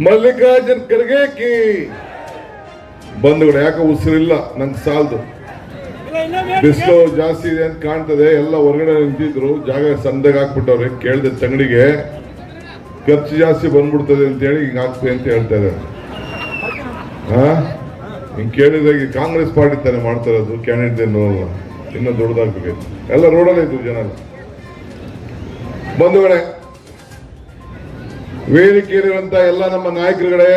ಮಲ್ಲಿಕಾರ್ಜುನ್ ಖರ್ಗೆ ಕಿ ಬಂಧುಗಳು. ಯಾಕೆ ಉಸಿರಿಲ್ಲ, ನಂಗೆ ಸಾಲದು, ಬಿಸಿಲು ಜಾಸ್ತಿ ಇದೆ ಅಂತ ಕಾಣ್ತದೆ. ಎಲ್ಲ ಹೊರಗಡೆ ನಿಂತಿದ್ರು, ಜಾಗ ಸಂದಾಗ ಹಾಕ್ಬಿಟ್ಟವ್ರೆ. ಕೇಳಿದೆ ತಂಗಡಿಗೆ, ಖರ್ಚು ಜಾಸ್ತಿ ಬಂದ್ಬಿಡ್ತದೆ ಅಂತೇಳಿ ಹಿಂಗೆ ಹಾಕ್ತದೆ ಅಂತ ಹೇಳ್ತಾ ಇದ್ದಾರೆ. ಹಿಂಗೆ ಕೇಳಿದಾಗ ಕಾಂಗ್ರೆಸ್ ಪಾರ್ಟಿ ತಾನೇ ಮಾಡ್ತಾ ಇರೋದು, ಕ್ಯಾಂಡಿಡೇಟ್ ನೋಡಲ್ಲ, ಇನ್ನೂ ದೊಡ್ಡದಾಗ್ಬೇಕು. ಎಲ್ಲ ರೋಡಲ್ಲೇ ಇದ್ರು ಜನ. ಬಂಧುಗಳೇ, ವೇದಿಕೆಯಲ್ಲಿರುವಂತ ಎಲ್ಲ ನಮ್ಮ ನಾಯಕರುಗಳೇ,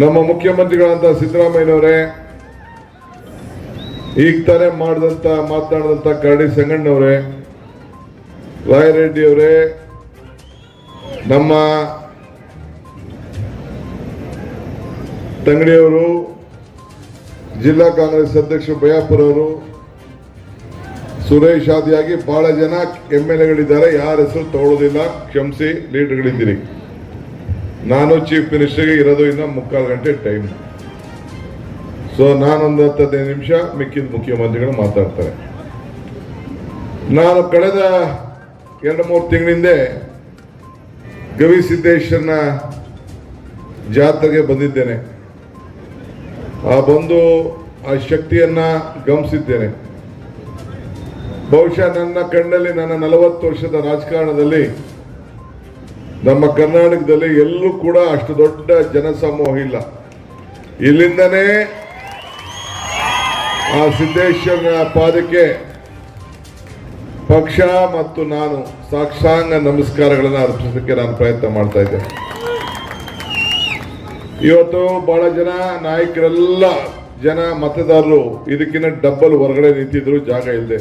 ನಮ್ಮ ಮುಖ್ಯಮಂತ್ರಿಗಳಂತ ಸಿದ್ದರಾಮಯ್ಯನವರೇ, ಈಗ ತಾನೇ ಮಾತನಾಡಿದಂತ ಕರಡಿ ಸಂಗಣ್ಣವರೇ, ರಾಯರೆಡ್ಡಿ ಅವರೇ, ನಮ್ಮ ತಂಗಡಿಯವರು, ಜಿಲ್ಲಾ ಕಾಂಗ್ರೆಸ್ ಅಧ್ಯಕ್ಷ ಬಯಾಪುರ ಅವರು, ಸುರೇಶ್ ಆದಿಯಾಗಿ ಬಹಳ ಜನ MLAಗಳಿದ್ದಾರೆ. ಯಾರ ಹೆಸರು ತಗೊಳ್ಳೋದಿಲ್ಲ, ಕ್ಷಮಿಸಿ. ಲೀಡರ್ಗಳಿದ್ದೀರಿ. ನಾನು ಚೀಫ್ ಮಿನಿಸ್ಟರ್ಗೆ ಇರೋದು ಇನ್ನ 3/4 ಗಂಟೆ ಟೈಮ್. ಸೊ ನಾನೊಂದು 10-15 ನಿಮಿಷ, ಮಿಕ್ಕಿದ ಮುಖ್ಯಮಂತ್ರಿಗಳು ಮಾತಾಡ್ತಾರೆ. ನಾನು ಕಳೆದ 2-3 ತಿಂಗಳಿಂದ ಗವಿಸಿದ್ದೇಶ್ವರನ ಜಾತ್ರೆಗೆ ಬಂದಿದ್ದೇನೆ. ಬಂದು ಆ ಶಕ್ತಿಯನ್ನ ಗಮನಿಸಿದ್ದೇನೆ. ಬಹುಶಃ ನನ್ನ ಕಣ್ಣಲ್ಲಿ, ನನ್ನ 40 ವರ್ಷದ ರಾಜಕಾರಣದಲ್ಲಿ ನಮ್ಮ ಕರ್ನಾಟಕದಲ್ಲಿ ಎಲ್ಲೂ ಕೂಡ ಅಷ್ಟು ದೊಡ್ಡ ಜನಸಮೂಹ ಇಲ್ಲ. ಇಲ್ಲಿಂದನೇ ಆ ಸಿದ್ದೇಶ್ವರನ ಪಾದಕ್ಕೆ ಪಕ್ಷ ಮತ್ತು ನಾನು ಸಾಕ್ಷಾಂಗ ನಮಸ್ಕಾರಗಳನ್ನು ಅರ್ಪಿಸೋದಕ್ಕೆ ನಾನು ಪ್ರಯತ್ನ ಮಾಡ್ತಾ ಇದ್ದೇನೆ. ಇವತ್ತು ಬಹಳ ಜನ ನಾಯಕರೆಲ್ಲ ಜನ ಮತದಾರರು ಇದಕ್ಕಿಂತ ಡಬ್ಬಲ್ ಹೊರಗಡೆ ನಿಂತಿದ್ರು, ಜಾಗ ಇಲ್ಲದೆ.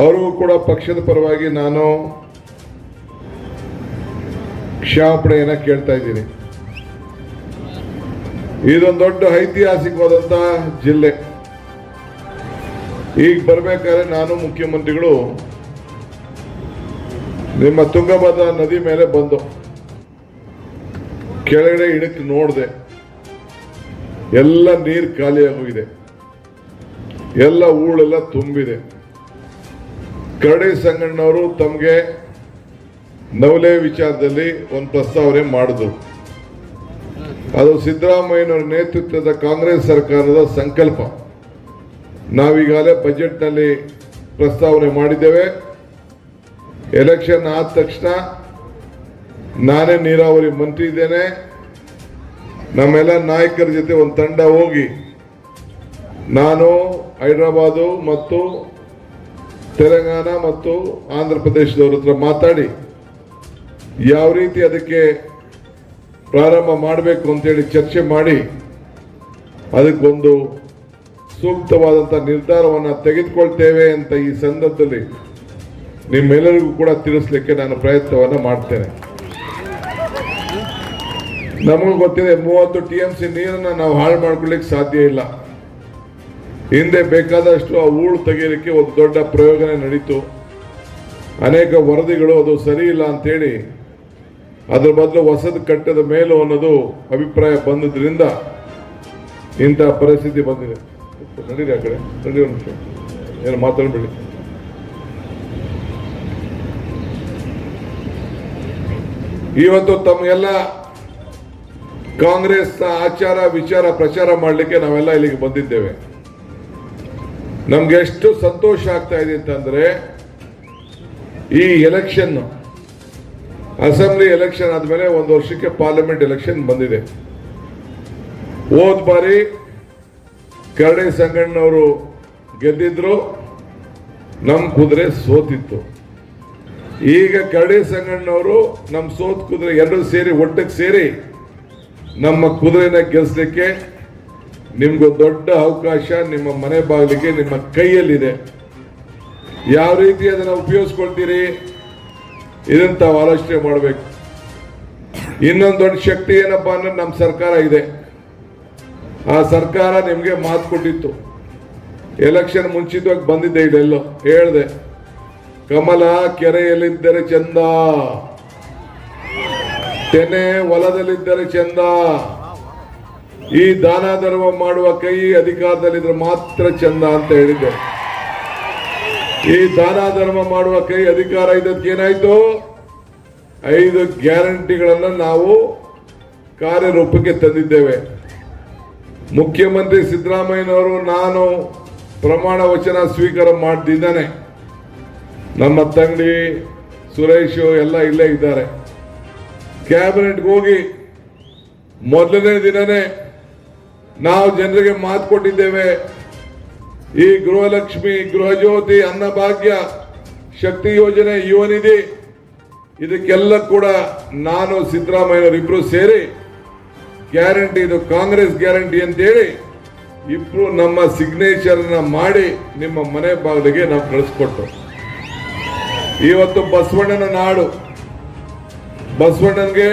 ಅವ್ರಿಗೂ ಕೂಡ ಪಕ್ಷದ ಪರವಾಗಿ ನಾನು ಕ್ಷಮಾಪಣೆಯನ್ನ ಕೇಳ್ತಾ ಇದ್ದೀನಿ. ಇದೊಂದು ದೊಡ್ಡ ಐತಿಹಾಸಿಕವಾದಂತ ಜಿಲ್ಲೆ. ಈಗ ಬರ್ಬೇಕಾದ್ರೆ ನಾನು ಮುಖ್ಯಮಂತ್ರಿಗಳು ನಿಮ್ಮ ತುಂಗಭದ್ರಾ ನದಿ ಮೇಲೆ ಬಂದು ಕೆಳಗಡೆ ಇಡಕ್ಕೆ ನೋಡಿದೆ. ಎಲ್ಲ ನೀರು ಖಾಲಿಯಾಗೋಗಿದೆ, ಎಲ್ಲ ಹೂಳೆಲ್ಲ ತುಂಬಿದೆ. ಕರಡಿ ಸಂಗಣ್ಣವರು ತಮಗೆ ನವಲೆ ವಿಚಾರದಲ್ಲಿ ಒಂದು ಪ್ರಸ್ತಾವನೆ ಮಾಡಿದ್ರು. ಅದು ಸಿದ್ದರಾಮಯ್ಯನವರ ನೇತೃತ್ವದ ಕಾಂಗ್ರೆಸ್ ಸರ್ಕಾರದ ಸಂಕಲ್ಪ. ನಾವೀಗಾಗಲೇ ಬಜೆಟ್ನಲ್ಲಿ ಪ್ರಸ್ತಾವನೆ ಮಾಡಿದ್ದೇವೆ. ಎಲೆಕ್ಷನ್ ಆದ ತಕ್ಷಣ ನಾನೇ ನೀರಾವರಿ ಮಂತ್ರಿ ಇದ್ದೇನೆ. ನಮ್ಮೆಲ್ಲ ನಾಯಕರ ಜೊತೆ ಒಂದು ತಂಡ ಹೋಗಿ ನಾನು ಹೈದರಾಬಾದು ಮತ್ತು ತೆಲಂಗಾಣ ಮತ್ತು ಆಂಧ್ರ ಪ್ರದೇಶದವ್ರ ಹತ್ರ ಮಾತಾಡಿ ಯಾವ ರೀತಿ ಅದಕ್ಕೆ ಪ್ರಾರಂಭ ಮಾಡಬೇಕು ಅಂತೇಳಿ ಚರ್ಚೆ ಮಾಡಿ ಅದಕ್ಕೊಂದು ಸೂಕ್ತವಾದಂಥ ನಿರ್ಧಾರವನ್ನು ತೆಗೆದುಕೊಳ್ತೇವೆ ಅಂತ ಈ ಸಂದರ್ಭದಲ್ಲಿ ನಿಮ್ಮೆಲ್ಲರಿಗೂ ಕೂಡ ತಿಳಿಸ್ಲಿಕ್ಕೆ ನಾನು ಪ್ರಯತ್ನವನ್ನು ಮಾಡ್ತೇನೆ. ನಮಗೂ ಗೊತ್ತಿದೆ 30 TMC ನೀರನ್ನು ನಾವು ಹಾಳು ಮಾಡ್ಕೊಳ್ಳಿಕ್ಕೆ ಸಾಧ್ಯ ಇಲ್ಲ. ಹಿಂದೆ ಬೇಕಾದಷ್ಟು ಆ ಹೂಳು ತೆಗೆಯಲಿಕ್ಕೆ ಒಂದು ದೊಡ್ಡ ಪ್ರಯೋಗನೇ ನಡೀತು. ಅನೇಕ ವರದಿಗಳು ಅದು ಸರಿ ಇಲ್ಲ ಅಂತೇಳಿ ಅದ್ರ ಬದಲು ಹೊಸದು ಕಟ್ಟದ ಮೇಲು ಅನ್ನೋದು ಅಭಿಪ್ರಾಯ ಬಂದದ್ರಿಂದ ಇಂಥ ಪರಿಸ್ಥಿತಿ ಬಂದಿದೆ. ನಡೀರಿ ಆ ಕಡೆ, ನಡಿ ಒಂದು ನಿಮಿಷ, ಏನು ಮಾತಾಡಬೇಡಿ. ಇವತ್ತು ತಮಗೆಲ್ಲ ಕಾಂಗ್ರೆಸ್ ಆಚಾರ ವಿಚಾರ ಪ್ರಚಾರ ಮಾಡಲಿಕ್ಕೆ ನಾವೆಲ್ಲ ಇಲ್ಲಿಗೆ ಬಂದಿದ್ದೇವೆ. ನಮ್ಗೆ ಎಷ್ಟು ಸಂತೋಷ ಆಗ್ತಾ ಇದೆ ಅಂತಂದ್ರೆ, ಈ ಎಲೆಕ್ಷನ್ ಅಸೆಂಬ್ಲಿ ಎಲೆಕ್ಷನ್ ಆದ್ಮೇಲೆ 1 ವರ್ಷಕ್ಕೆ ಪಾರ್ಲಿಮೆಂಟ್ ಎಲೆಕ್ಷನ್ ಬಂದಿದೆ. ಹೋದ ಬಾರಿ ಕರಡಿ ಸಂಗಣ್ಣವರು ಗೆದ್ದಿದ್ರು, ನಮ್ಮ ಕುದುರೆ ಸೋತಿತ್ತು. ಈಗ ಕರಡಿ ಸಂಗಣ್ಣವರು ನಮ್ಮ ಸೋತ್ ಕುದುರೆ ಎರಡೂ ಸೇರಿ ಒಟ್ಟಿಗೆ ಸೇರಿ ನಮ್ಮ ಕುದುರೆನ ಗೆಲ್ಲಿಸಲಿಕ್ಕೆ ನಿಮ್ಗೊಂದು ದೊಡ್ಡ ಅವಕಾಶ ನಿಮ್ಮ ಮನೆ ಬಾಗಿಲಿಗೆ ನಿಮ್ಮ ಕೈಯಲ್ಲಿದೆ. ಯಾವ ರೀತಿ ಅದನ್ನು ಉಪಯೋಗಿಸ್ಕೊಳ್ತೀರಿ ಇದನ್ನು ತಾವು ಆಲೋಚನೆ ಮಾಡಬೇಕು. ಇನ್ನೊಂದು ದೊಡ್ಡ ಶಕ್ತಿ ಏನಪ್ಪಾ ಅಂದ್ರೆ ನಮ್ಮ ಸರ್ಕಾರ ಇದೆ. ಆ ಸರ್ಕಾರ ನಿಮ್ಗೆ ಮಾತು ಕೊಟ್ಟಿತ್ತು. ಎಲೆಕ್ಷನ್ ಮುಂಚಿತವಾಗಿ ಬಂದಿದ್ದೆ, ಇದೆಲ್ಲೋ ಹೇಳ್ದೆ, ಕಮಲ ಕೆರೆಯಲ್ಲಿದ್ದರೆ ಚಂದ, ತೆನೆ ಹೊಲದಲ್ಲಿದ್ದರೆ ಚಂದ, ಈ ದಾನ ಧರ್ಮ ಮಾಡುವ ಕೈ ಅಧಿಕಾರದಲ್ಲಿದ್ರೆ ಮಾತ್ರ ಚಂದ ಅಂತ ಹೇಳಿದ್ದೆ. ಈ ದಾನ ಧರ್ಮ ಮಾಡುವ ಕೈ ಅಧಿಕಾರ ಇದ್ದಕ್ಕೆ ಏನಾಯ್ತು? 5 ಗ್ಯಾರಂಟಿಗಳನ್ನು ನಾವು ಕಾರ್ಯರೂಪಕ್ಕೆ ತಂದಿದ್ದೇವೆ. ಮುಖ್ಯಮಂತ್ರಿ ಸಿದ್ದರಾಮಯ್ಯನವರು ನಾನು ಪ್ರಮಾಣ ವಚನ ಸ್ವೀಕಾರ ಮಾಡ್ತಿದ್ದಾನೆ. ನಮ್ಮ ತಂಗಡಿ ಸುರೇಶ್ ಎಲ್ಲ ಇಲ್ಲೇ ಇದ್ದಾರೆ. ಕ್ಯಾಬಿನೆಟ್ಗೆ ಹೋಗಿ ಮೊದಲನೇ ದಿನನೇ ನಾವು ಜನರಿಗೆ ಮಾತು ಕೊಟ್ಟಿದ್ದೇವೆ. ಈ ಗೃಹಲಕ್ಷ್ಮಿ, ಗೃಹಜ್ಯೋತಿ, ಅನ್ನಭಾಗ್ಯ, ಶಕ್ತಿ ಯೋಜನೆ, ಯುವ ನಿಧಿ ಇದಕ್ಕೆಲ್ಲ ಕೂಡ ನಾನು ಸಿದ್ದರಾಮಯ್ಯನವರು ಇಬ್ರು ಸೇರಿ ಗ್ಯಾರಂಟಿ, ಇದು ಕಾಂಗ್ರೆಸ್ ಗ್ಯಾರಂಟಿ ಅಂತೇಳಿ ಇಬ್ರು ನಮ್ಮ ಸಿಗ್ನೇಚರ್ನ ಮಾಡಿ ನಿಮ್ಮ ಮನೆ ಬಾಗಿಲಿಗೆ ನಾವು ಕಳಿಸ್ಕೊಟ್ಟು. ಇವತ್ತು ಬಸವಣ್ಣನ ನಾಡು, ಬಸವಣ್ಣನಿಗೆ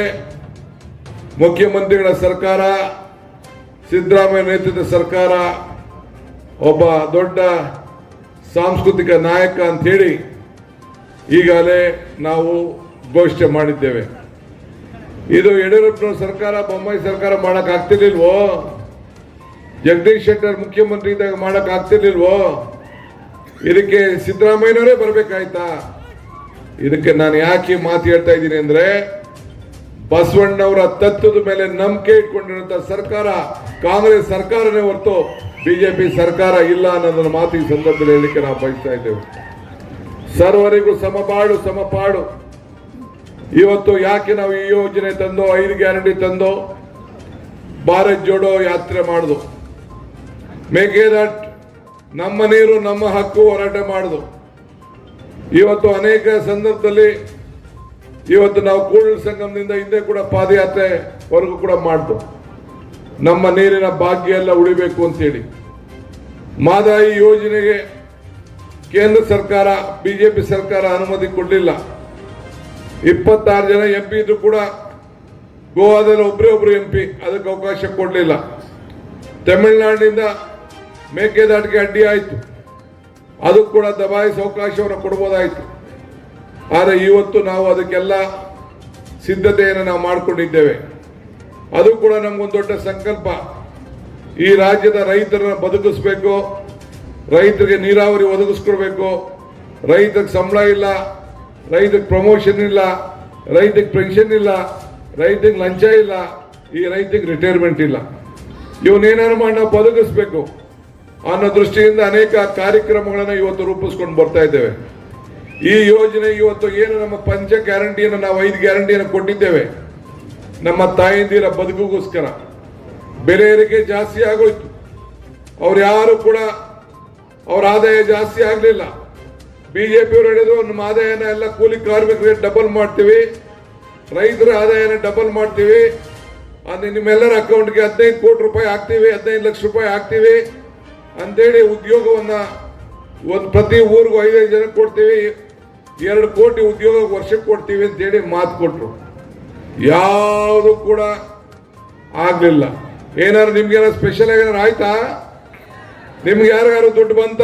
ಮುಖ್ಯಮಂತ್ರಿಗಳ ಸರ್ಕಾರ, ಸಿದ್ದರಾಮಯ್ಯ ನೇತೃತ್ವದ ಸರ್ಕಾರ ಒಬ್ಬ ದೊಡ್ಡ ಸಾಂಸ್ಕೃತಿಕ ನಾಯಕ ಅಂತೇಳಿ ಈಗಾಗಲೇ ನಾವು ಘೋಷಣೆ ಮಾಡಿದ್ದೇವೆ. ಇದು ಯಡಿಯೂರಪ್ಪನ ಸರ್ಕಾರ, ಬೊಮ್ಮಾಯಿ ಸರ್ಕಾರ ಮಾಡಕ್ ಆಗ್ತಿರ್ಲಿಲ್ವೋ? ಜಗದೀಶ್ ಶೆಟ್ಟರ್ ಮುಖ್ಯಮಂತ್ರಿ ಇದ್ದಾಗ ಮಾಡಕ್ ಆಗ್ತಿರ್ಲಿಲ್ವೋ? ಇದಕ್ಕೆ ಸಿದ್ದರಾಮಯ್ಯನವರೇ ಬರ್ಬೇಕಾಯ್ತಾ? ಇದಕ್ಕೆ ನಾನು ಯಾಕೆ ಮಾತು ಹೇಳ್ತಾ ಇದ್ದೀನಿ ಅಂದ್ರೆ, ಬಸವಣ್ಣವರ ತತ್ವದ ಮೇಲೆ ನಂಬಿಕೆ ಇಟ್ಕೊಂಡಿರುವಂತ ಸರ್ಕಾರ ಕಾಂಗ್ರೆಸ್ ಸರ್ಕಾರನೇ ಹೊರತು ಬಿಜೆಪಿ ಸರ್ಕಾರ ಇಲ್ಲ ಅನ್ನೋದನ್ನ ಮಾತು ಈ ಸಂದರ್ಭದಲ್ಲಿ ಹೇಳಲಿಕ್ಕೆ ನಾವು ಬಯಸ್ತಾ ಇದ್ದೇವೆ. ಸರ್ವರಿಗೂ ಸಮಬಾಳು ಸಮಪಾಡು. ಇವತ್ತು ಯಾಕೆ ನಾವು ಈ ಯೋಜನೆ ತಂದು, 5 ಗ್ಯಾರಂಟಿ ತಂದು, ಭಾರತ್ ಜೋಡೋ ಯಾತ್ರೆ ಮಾಡುದು, ಮೇಕೆದಾಟ್ ನಮ್ಮ ನೀರು ನಮ್ಮ ಹಕ್ಕು ಹೋರಾಟ ಮಾಡುದು. ಇವತ್ತು ಅನೇಕ ಸಂದರ್ಭದಲ್ಲಿ ಇವತ್ತು ನಾವು ಕೂಡಲ ಸಂಗಮದಿಂದ ಹಿಂದೆ ಕೂಡ ಪಾದಯಾತ್ರೆವರೆಗೂ ಕೂಡ ಮಾಡ್ದು. ನಮ್ಮ ನೀರಿನ ಭಾಗ್ಯ ಎಲ್ಲ ಉಳಿಬೇಕು ಅಂತೇಳಿ ಮಾದಾಯಿ ಯೋಜನೆಗೆ ಕೇಂದ್ರ ಸರ್ಕಾರ, ಬಿಜೆಪಿ ಸರ್ಕಾರ ಅನುಮತಿ ಕೊಡಲಿಲ್ಲ. 26 ಜನ MP ಇದ್ರು ಕೂಡ ಗೋವಾದಲ್ಲಿ ಒಬ್ಬರು MP ಅದಕ್ಕೆ ಅವಕಾಶ ಕೊಡಲಿಲ್ಲ. ತಮಿಳುನಾಡಿನಿಂದ ಮೇಕೆದಾಟಿಗೆ ಅಡ್ಡಿ ಆಯಿತು, ಅದು ಕೂಡ ದಬಾಯಿಸಿ ಅವಕಾಶವನ್ನು ಕೊಡ್ಬೋದಾಯಿತು. ಆದರೆ ಇವತ್ತು ನಾವು ಅದಕ್ಕೆಲ್ಲ ಸಿದ್ಧತೆಯನ್ನು ನಾವು ಮಾಡಿಕೊಂಡಿದ್ದೇವೆ. ಅದು ಕೂಡ ನಮಗೊಂದು ದೊಡ್ಡ ಸಂಕಲ್ಪ. ಈ ರಾಜ್ಯದ ರೈತರನ್ನ ಬದುಕಿಸ್ಬೇಕು, ರೈತರಿಗೆ ನೀರಾವರಿ ಒದಗಿಸ್ಕೊಡ್ಬೇಕು. ರೈತರಿಗೆ ಸಂಬಳ ಇಲ್ಲ, ರೈತರಿಗೆ ಪ್ರಮೋಷನ್ ಇಲ್ಲ, ರೈತರಿಗೆ ಪೆನ್ಷನ್ ಇಲ್ಲ, ರೈತರಿಗೆ ಲಂಚ ಇಲ್ಲ, ಈ ರೈತರಿಗೆ ರಿಟೈರ್ಮೆಂಟ್ ಇಲ್ಲ. ಇವನೇನಾದ್ರು ಮಾಡಿ ನಾವು ಬದುಕಿಸ್ಬೇಕು ಅನ್ನೋ ದೃಷ್ಟಿಯಿಂದ ಅನೇಕ ಕಾರ್ಯಕ್ರಮಗಳನ್ನು ಇವತ್ತು ರೂಪಿಸ್ಕೊಂಡು ಬರ್ತಾ ಇದ್ದೇವೆ. ಈ ಯೋಜನೆ ಇವತ್ತು ಏನು ನಮ್ಮ ಪಂಚ ಗ್ಯಾರಂಟಿಯನ್ನು ನಾವು 5 ಗ್ಯಾರಂಟಿಯನ್ನು ಕೊಟ್ಟಿದ್ದೇವೆ ನಮ್ಮ ತಾಯಂದಿರ ಬದುಕಿಗೋಸ್ಕರ. ಬೆಲೆ ಏರಿಕೆ ಜಾಸ್ತಿ ಆಗೋಯ್ತು, ಅವ್ರು ಯಾರು ಕೂಡ ಅವ್ರ ಆದಾಯ ಜಾಸ್ತಿ ಆಗಲಿಲ್ಲ. ಬಿಜೆಪಿಯವರು ಹೇಳಿದ್ರು ನಮ್ಮ ಆದಾಯನ ಎಲ್ಲ ಕೂಲಿ ಕಾರ್ಮಿಕರಿಗೆ ಡಬಲ್ ಮಾಡ್ತೀವಿ, ರೈತರ ಆದಾಯನ ಡಬಲ್ ಮಾಡ್ತೀವಿ, ಅದು ನಿಮ್ಮೆಲ್ಲರ ಅಕೌಂಟ್ಗೆ 15 ಕೋಟಿ ರೂಪಾಯಿ ಹಾಕ್ತೀವಿ, 15 ಲಕ್ಷ ರೂಪಾಯಿ ಹಾಕ್ತೀವಿ ಅಂತೇಳಿ ಉದ್ಯೋಗವನ್ನ ಪ್ರತಿ ಊರಿಗೂ 5 ಜನ ಕೊಡ್ತೀವಿ, 2 ಕೋಟಿ ಉದ್ಯೋಗ ವರ್ಷಕ್ಕೆ ಕೊಡ್ತೀವಿ ಅಂತೇಳಿ ಮಾತು ಕೊಟ್ರು. ಯಾವುದು ಕೂಡ ಆಗ್ಲಿಲ್ಲ. ಏನಾದ್ರು ನಿಮ್ಗೆ ಸ್ಪೆಷಲ್ ಏನಾರು ಆಯ್ತಾ? ನಿಮ್ಗೆ ಯಾರಿಗಾರು ದುಡ್ಡು ಬಂತ?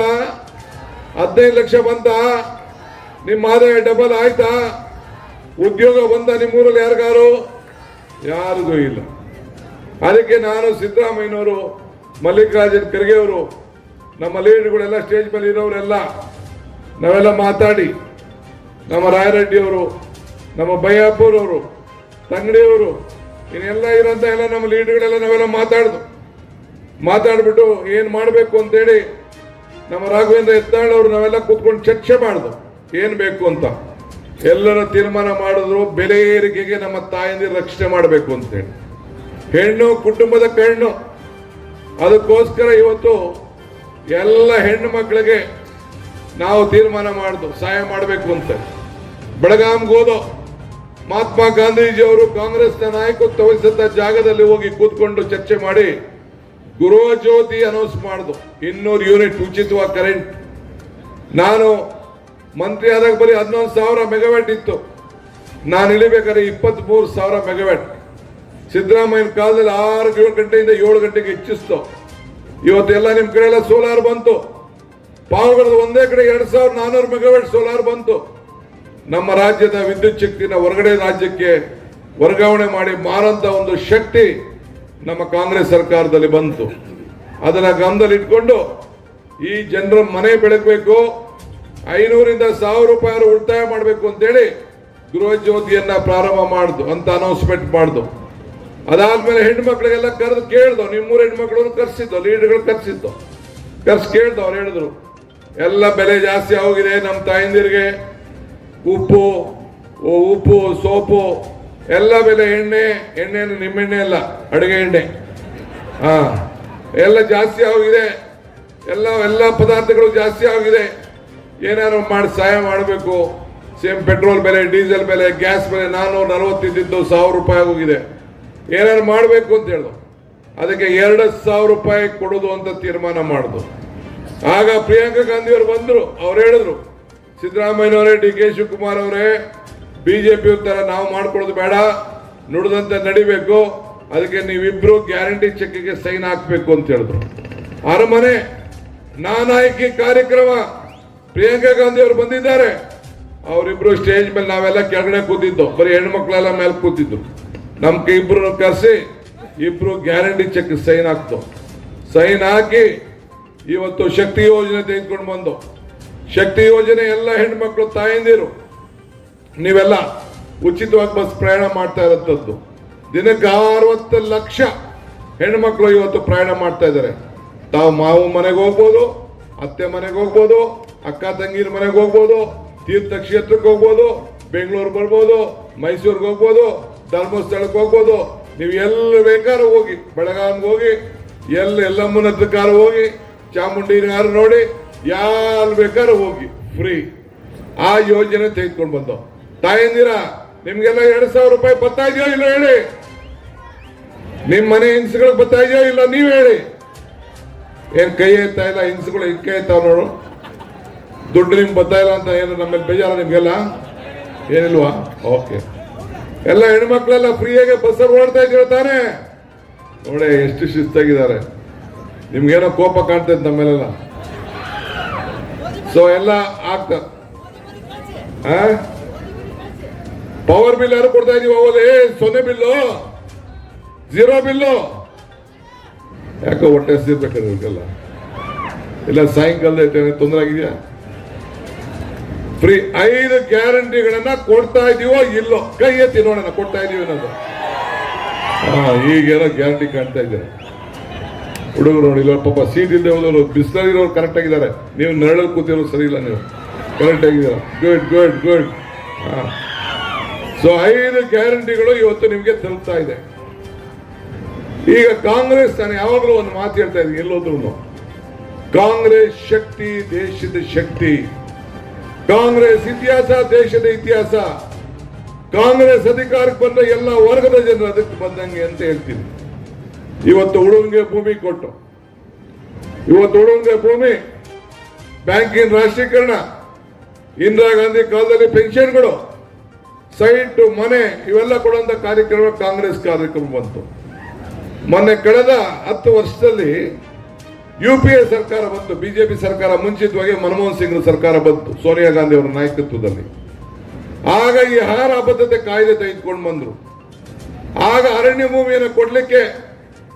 15 ಲಕ್ಷ ಬಂತ? ನಿಮ್ಮ ಆದಾಯ ಡಬಲ್ ಆಯ್ತಾ? ಉದ್ಯೋಗ ಬಂತ ನಿಮ್ಮೂರಲ್ಲಿ ಯಾರಿಗಾರು? ಯಾರಿಗೂ ಇಲ್ಲ. ಅದಕ್ಕೆ ನಾನು ಸಿದ್ದರಾಮಯ್ಯನವರು, ಮಲ್ಲಿಕಾರ್ಜುನ್ ಖರ್ಗೆ ಅವರು, ನಮ್ಮ ಲೀಡರ್ಗಳೆಲ್ಲ ಸ್ಟೇಜ್ ಮೇಲೆ ಇರೋರೆಲ್ಲ ನಾವೆಲ್ಲ ಮಾತಾಡಿ, ನಮ್ಮ ರಾಯರೆಡ್ಡಿ ಅವರು, ನಮ್ಮ ಬಯ್ಯಾಪುರವರು, ತಂಗಡಿಯವರು, ಇನ್ನೆಲ್ಲ ಇರೋಂಥ ಎಲ್ಲ ನಮ್ಮ ಲೀಡರ್ಗಳೆಲ್ಲ ನಾವೆಲ್ಲ ಮಾತಾಡ್ಬಿಟ್ಟು ಏನು ಮಾಡಬೇಕು ಅಂತೇಳಿ ನಮ್ಮ ರಾಘವೇಂದ್ರ ಯತ್ನಾಳ್ ಅವರು ನಾವೆಲ್ಲ ಕೂತ್ಕೊಂಡು ಚರ್ಚೆ ಮಾಡಿದ್ರು ಏನು ಬೇಕು ಅಂತ. ಎಲ್ಲರ ತೀರ್ಮಾನ ಮಾಡಿದ್ರು ಬೆಲೆ ಏರಿಕೆಗೆ ನಮ್ಮ ತಾಯಂದಿರ ರಕ್ಷಣೆ ಮಾಡಬೇಕು ಅಂತೇಳಿ. ಹೆಣ್ಣು ಕುಟುಂಬದ ಕಣ್ಣು, ಅದಕ್ಕೋಸ್ಕರ ಇವತ್ತು ಎಲ್ಲ ಹೆಣ್ಣು ಮಕ್ಕಳಿಗೆ ನಾವು ತೀರ್ಮಾನ ಮಾಡಿದ್ವು ಸಹಾಯ ಮಾಡಬೇಕು ಅಂತ. ಬೆಳಗಾಂಗೆ ಹೋದೋ ಮಹಾತ್ಮ ಗಾಂಧೀಜಿಯವರು ಕಾಂಗ್ರೆಸ್ನ ನಾಯಕತ್ವ ವಹಿಸಿದ ಜಾಗದಲ್ಲಿ ಹೋಗಿ ಕೂತ್ಕೊಂಡು ಚರ್ಚೆ ಮಾಡಿ ಗೃಹ ಜ್ಯೋತಿ ಅನೌನ್ಸ್ ಮಾಡಿದ್ರು. 200 ಯೂನಿಟ್ ಉಚಿತವಾಗಿ ಕರೆಂಟ್. ನಾನು ಮಂತ್ರಿ ಆದಾಗ ಬರೀ 11,000 ಮೆಗಾವ್ಯಾಟ್ ಇತ್ತು, ನಾನು ಇಳಿಬೇಕಾದ್ರೆ 23,000 ಮೆಗಾವ್ಯಾಟ್. ಸಿದ್ದರಾಮಯ್ಯನ ಕಾಲದಲ್ಲಿ 6 ಗಂಟೆಯಿಂದ 7 ಗಂಟೆಗೆ ಹೆಚ್ಚಿಸ್ತು. ಇವತ್ತೆಲ್ಲ ನಿಮ್ಮ ಕಡೆ ಎಲ್ಲ ಸೋಲಾರ್ ಬಂತು. ಪಾವಗಡದ ಒಂದೇ ಕಡೆ 2,400 ಮೆಗಾವ್ಯಾಟ್ ಸೋಲಾರ್ ಬಂತು. ನಮ್ಮ ರಾಜ್ಯದ ವಿದ್ಯುತ್ ಶಕ್ತಿನ ಹೊರಗಡೆ ರಾಜ್ಯಕ್ಕೆ ವರ್ಗಾವಣೆ ಮಾಡಿ ಮಾರಂತ ಒಂದು ಶಕ್ತಿ ನಮ್ಮ ಕಾಂಗ್ರೆಸ್ ಸರ್ಕಾರದಲ್ಲಿ ಬಂತು. ಅದನ್ನ ಗಮನದಲ್ಲಿ ಇಟ್ಕೊಂಡು ಈ ಜನರ ಮನೆ ಬೆಳಗಬೇಕು, 500ರಿಂದ 1,000 ರೂಪಾಯಿ ಉಳಿತಾಯ ಮಾಡಬೇಕು ಅಂತೇಳಿ ಗೃಹ ಜ್ಯೋತಿಯನ್ನ ಪ್ರಾರಂಭ ಮಾಡ್ದು ಅಂತ ಅನೌನ್ಸ್ಮೆಂಟ್ ಮಾಡ್ದು. ಅದಾದ್ಮೇಲೆ ಹೆಣ್ಮಕ್ಳಿಗೆಲ್ಲ ಕರೆದು ಕೇಳ್ದು, ನಿಮ್ಮೂರ ಹೆಣ್ಮಕ್ಳು ಕರ್ಸಿದ್ದು, ಲೀಡರ್ಗಳು ಕರ್ಸಿದ್ದು, ಕೇಳ್ದು. ಅವ್ರು ಹೇಳಿದ್ರು ಎಲ್ಲ ಬೆಲೆ ಜಾಸ್ತಿ ಆಗೋಗಿದೆ, ನಮ್ಮ ತಾಯಂದಿರಿಗೆ ಉಪ್ಪು ಸೋಪು ಎಲ್ಲ ಬೆಲೆ, ಎಣ್ಣೆನು ನಿಮ್ಮೆಣ್ಣೆ ಅಲ್ಲ, ಅಡುಗೆ ಎಣ್ಣೆ ಎಲ್ಲ ಜಾಸ್ತಿ ಆಗಿದೆ, ಎಲ್ಲ ಪದಾರ್ಥಗಳು ಜಾಸ್ತಿ ಆಗಿದೆ, ಏನಾದ್ರು ಮಾಡಿ ಸಹಾಯ ಮಾಡಬೇಕು. ಸೇಮ್ ಪೆಟ್ರೋಲ್ ಬೆಲೆ, ಡೀಸೆಲ್ ಬೆಲೆ, ಗ್ಯಾಸ್ ಬೆಲೆ 440 ಇದ್ದಿದ್ದು 1000 ರೂಪಾಯಿ ಆಗೋಗಿದೆ, ಏನಾದ್ರು ಮಾಡಬೇಕು ಅಂತ ಹೇಳಿದ್ರು. ಅದಕ್ಕೆ 2000 ರೂಪಾಯಿ ಕೊಡೋದು ಅಂತ ತೀರ್ಮಾನ ಮಾಡಿದ್ರು. ಆಗ ಪ್ರಿಯಾಂಕಾ ಗಾಂಧಿ ಅವರು ಬಂದ್ರು, ಅವ್ರು ಹೇಳಿದ್ರು, ಸಿದ್ದರಾಮಯ್ಯನವರೇ, ಡಿ ಕೆ ಶಿವಕುಮಾರ್ ಅವರೇ, ಬಿಜೆಪಿ ತರ ನಾವು ಮಾಡ್ಕೊಳ್ಳೋದು ಬೇಡ, ನುಡಿದಂತೆ ನಡಿಬೇಕು, ಅದಕ್ಕೆ ನೀವಿಬ್ರು ಗ್ಯಾರಂಟಿ ಚೆಕ್ಗೆ ಸೈನ್ ಹಾಕ್ಬೇಕು ಅಂತ ಹೇಳಿದ್ರು. ಅರಮನೆ ನಾನಾಯಕಿ ಕಾರ್ಯಕ್ರಮ, ಪ್ರಿಯಾಂಕಾ ಗಾಂಧಿ ಅವರು ಬಂದಿದ್ದಾರೆ, ಅವರಿಬ್ರು ಸ್ಟೇಜ್ ಮೇಲೆ, ನಾವೆಲ್ಲ ಕೆಳಗಡೆ ಕೂತಿದ್ದು, ಬರೀ ಹೆಣ್ಮಕ್ಳೆಲ್ಲ ಮೇಲೆ ಕೂತಿದ್ದು. ನಮ್ಗೆ ಇಬ್ರು ಕರೆಸಿ ಇಬ್ರು ಗ್ಯಾರಂಟಿ ಚೆಕ್ ಸೈನ್ ಹಾಕ್ತು. ಸೈನ್ ಹಾಕಿ ಇವತ್ತು ಶಕ್ತಿ ಯೋಜನೆ ತೆಗೆದುಕೊಂಡು ಬಂದು, ಶಕ್ತಿ ಯೋಜನೆ ಎಲ್ಲ ಹೆಣ್ಮಕ್ಳು ತಾಯಂದಿರು ನೀವೆಲ್ಲ ಉಚಿತವಾಗಿ ಬಸ್ ಪ್ರಯಾಣ ಮಾಡ್ತಾ ಇರತ್ತದ್ದು. ದಿನಕ್ಕೆ 60 ಲಕ್ಷ ಹೆಣ್ಮಕ್ಳು ಇವತ್ತು ಪ್ರಯಾಣ ಮಾಡ್ತಾ ಇದ್ದಾರೆ. ತಾವು ಮಾವು ಮನೆಗೆ ಹೋಗ್ಬೋದು, ಅತ್ತೆ ಮನೆಗೆ ಹೋಗ್ಬೋದು, ಅಕ್ಕ ತಂಗಿರ ಮನೆಗೆ ಹೋಗ್ಬೋದು, ತೀರ್ಥಕ್ಷೇತ್ರಕ್ಕೆ ಹೋಗ್ಬೋದು, ಬೆಂಗಳೂರು ಬರ್ಬೋದು, ಮೈಸೂರಿಗೆ ಹೋಗ್ಬೋದು, ಧರ್ಮಸ್ಥಳಕ್ಕೆ ಹೋಗ್ಬೋದು. ನೀವು ಎಲ್ಲಿ ಬೇಕಾದ್ರೂ ಹೋಗಿ, ಬೆಳಗಾವಿಗೆ ಹೋಗಿ, ಎಲ್ಲಮ್ಮನ ಹತ್ರಕಾರ ಹೋಗಿ, ಚಾಮುಂಡಿನಾರು ನೋಡಿ, ಯಾರು ಬೇಕಾದ್ರೂ ಹೋಗಿ, ಫ್ರೀ. ಆ ಯೋಜನೆ ತೆಗೆದುಕೊಂಡು ಬಂದು. ತಾಯಂದಿರ ನಿಮ್ಗೆಲ್ಲ 2000 ರೂಪಾಯಿ ಬರ್ತಾ ಇದೆಯೋ ಇಲ್ಲ ಹೇಳಿ, ನಿಮ್ ಮನೆ ಹಿಂಸಗಳಿಗೆ ಬರ್ತಾ ಇದೆಯೋ ಇಲ್ಲ ನೀವ್ ಹೇಳಿ. ಏನ್ ಕೈ ಎತ್ತಾ ಇಲ್ಲ, ಹಿಂಸಗಳು ಕೈ ಎತ್ತಾವ ನೋಡು, ದುಡ್ಡು ನಿಮ್ಗೆ ಬರ್ತಾ ಇಲ್ಲ ಅಂತ ಏನು ನಮ್ಮಲ್ಲಿ ಬೇಜಾರ ನಿಮ್ಗೆಲ್ಲ? ಏನಿಲ್ವಾ? ಓಕೆ. ಎಲ್ಲ ಹೆಣ್ಮಕ್ಳೆಲ್ಲ ಫ್ರೀಯಾಗಿ ಬಸ್ಸಲ್ಲಿ ಓಡ್ತಾ ಇದ್ದೀರ ತಾನೆ? ನೋಡಿ ಎಷ್ಟು ಶಿಸ್ತಾಗಿದ್ದಾರೆ. ನಿಮ್ಗೇನೋ ಕೋಪ ಕಾಣ್ತದೆ ನಮ್ಮೆಲ್ಲ. ಸೊ ಎಲ್ಲ ಆಗ್ತ ಪವರ್ ಬಿಲ್ ಯಾರು ಕೊಡ್ತಾ ಇದೀವಿ? ಅವಲ್ಲಿ 0 ಬಿಲ್ಲು, 0 ಬಿಲ್ಲು. ಯಾಕೋ ಹೊಟ್ಟೆ ಹಸಿರ್ಬೇಕಾದ್ರೆ ಇವ್ರಿಗೆಲ್ಲ ಇಲ್ಲ ಸಾಯಂಕಾಲದ ತೊಂದರೆ ಆಗಿದೆಯಾ? ಫ್ರೀ 5 ಗ್ಯಾರಂಟಿಗಳನ್ನ ಕೊಡ್ತಾ ಇದೀವೋ ಇಲ್ಲೋ? ಕೈ ಎತ್ತಿ ನೋಡೋಣ, ಕೊಡ್ತಾ ಇದೀವಿ ಅನ್ನೋದು. ಈಗೇನೋ ಗ್ಯಾರಂಟಿ ಕಾಣ್ತಾ ಇದ್ದಾರೆ ಹುಡುಗರು. ನೋಡಿ ಇಲ್ಲ ಪಾಪ, ಸೀಟ್ ಇಲ್ಲದೆ ಹೋದವರು, ಬಿಸಿಲಿರೋರು ಕರೆಕ್ಟ್ ಆಗಿದ್ದಾರೆ, ನೀವು ನೆರಳಲ್ಲಿ ಕೂತಿರೋ ಸರಿ ಇಲ್ಲ, ನೀವು ಕರೆಕ್ಟ್ ಆಗಿದ್ದೀರ. Good good good. ಸೊ 5 ಗ್ಯಾರಂಟಿಗಳು ಇವತ್ತು ನಿಮಗೆ ತಲುಪ್ತಾ ಇದೆ. ಈಗ ಕಾಂಗ್ರೆಸ್, ನಾನು ಯಾವಾಗಲೂ ಒಂದು ಮಾತು ಹೇಳ್ತಾ ಇದ್ದೀನಿ ಎಲ್ಲೋದ್ರು, ಕಾಂಗ್ರೆಸ್ ಶಕ್ತಿ, ದೇಶದ ಶಕ್ತಿ. ಕಾಂಗ್ರೆಸ್ ಇತಿಹಾಸ, ದೇಶದ ಇತಿಹಾಸ. ಕಾಂಗ್ರೆಸ್ ಅಧಿಕಾರಕ್ಕೆ ಬಂದ ಎಲ್ಲ ವರ್ಗದ ಜನರು ಅದಕ್ಕೆ ಬಂದಂಗೆ ಅಂತ ಹೇಳ್ತೀನಿ. ಇವತ್ತು ಹುಡುಗನಿಗೆ ಭೂಮಿ ಕೊಟ್ಟು, ಇವತ್ತು ಹುಡುಗನಿಗೆ ಭೂಮಿ, ಬ್ಯಾಂಕಿನ ರಾಷ್ಟ್ರೀಕರಣ, ಇಂದಿರಾ ಗಾಂಧಿ ಕಾಲದಲ್ಲಿ ಪೆನ್ಷನ್ಗಳು, ಸೈಟ್, ಮನೆ ಇವೆಲ್ಲ ಕೊಡುವಂತ ಕಾರ್ಯಕ್ರಮ ಕಾಂಗ್ರೆಸ್ ಕಾರ್ಯಕ್ರಮ ಬಂತು. ಮೊನ್ನೆ ಕಳೆದ 10 ವರ್ಷದಲ್ಲಿ UPA ಸರ್ಕಾರ ಬಂತು, ಬಿಜೆಪಿ ಸರ್ಕಾರ ಮುಂಚಿತವಾಗಿ ಮನಮೋಹನ್ ಸಿಂಗ್ ಸರ್ಕಾರ ಬಂತು, ಸೋನಿಯಾ ಗಾಂಧಿ ಅವರ ನಾಯಕತ್ವದಲ್ಲಿ. ಆಗ ಈ ಆಹಾರ ಬದ್ಧತೆ ಕಾಯ್ದೆ ತೆಗೆದುಕೊಂಡು ಬಂದ್ರು. ಆಗ ಅರಣ್ಯ ಭೂಮಿಯನ್ನು ಕೊಡ್ಲಿಕ್ಕೆ